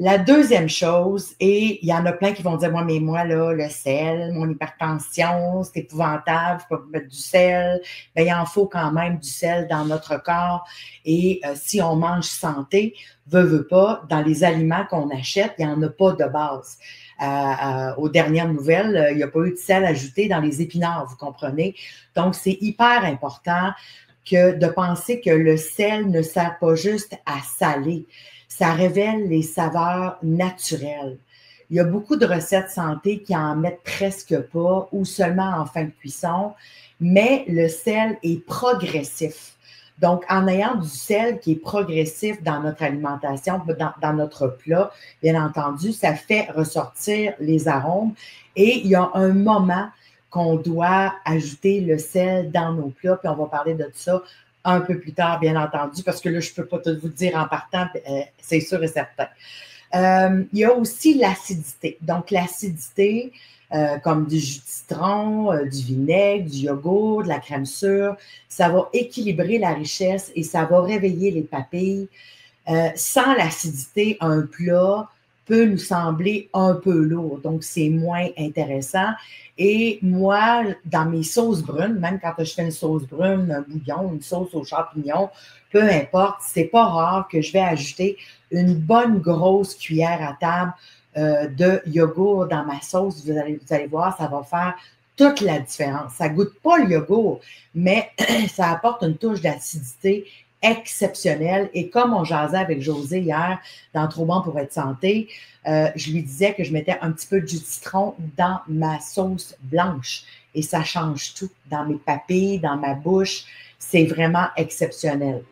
La deuxième chose, et il y en a plein qui vont dire, mais moi, là, le sel, mon hypertension, c'est épouvantable, je peux pas mettre du sel. Bien, il en faut quand même du sel dans notre corps. Et si on mange santé, veut pas, dans les aliments qu'on achète, il n'y en a pas de base. Aux dernières nouvelles, il n'y a pas eu de sel ajouté dans les épinards, vous comprenez? Donc, c'est hyper important que de penser que le sel ne sert pas juste à saler. Ça révèle les saveurs naturelles. Il y a beaucoup de recettes santé qui en mettent presque pas ou seulement en fin de cuisson, mais le sel est progressif. Donc, en ayant du sel qui est progressif dans notre alimentation, dans notre plat, bien entendu, ça fait ressortir les arômes et il y a un moment qu'on doit ajouter le sel dans nos plats, puis on va parler de ça un peu plus tard, bien entendu, parce que là, je ne peux pas tout vous dire en partant, c'est sûr et certain. Il y a aussi l'acidité. Donc, l'acidité, comme du jus de citron, du vinaigre, du yogourt, de la crème sûre, ça va équilibrer la richesse et ça va réveiller les papilles. Sans l'acidité, un plat peut nous sembler un peu lourd, donc c'est moins intéressant. Et moi, dans mes sauces brunes, même quand je fais une sauce brune, un bouillon, une sauce aux champignons, peu importe, c'est pas rare que je vais ajouter une bonne grosse cuillère à table de yogourt dans ma sauce. Vous allez voir, ça va faire toute la différence. Ça goûte pas le yogourt, mais ça apporte une touche d'acidité exceptionnelle. Et comme on jasait avec José hier dans Trop bon pour être santé, je lui disais que je mettais un petit peu de jus de citron dans ma sauce blanche. Et ça change tout dans mes papilles, dans ma bouche. C'est vraiment exceptionnel.